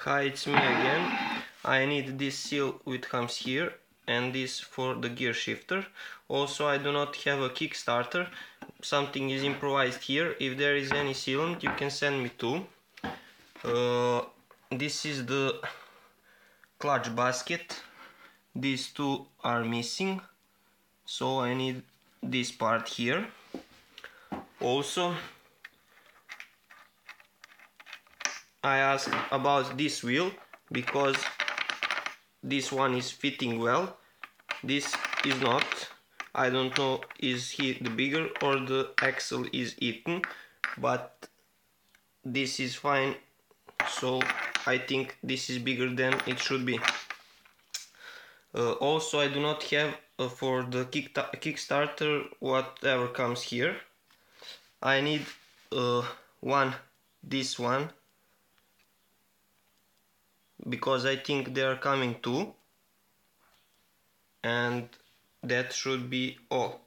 Hi, it's me again. I need this seal which comes here and this for the gear shifter. Also, I do not have a Kickstarter. Something is improvised here. If there is any sealant, you can send me too. This is the clutch basket. These two are missing, so I need this part here. Also, I asked about this wheel because this one is fitting well. This is not. I don't know is he the bigger or the axle is eaten, but this is fine, so I think this is bigger than it should be. Also, I do not have for the Kickstarter whatever comes here. I need this one, because I think they are coming too, and that should be all.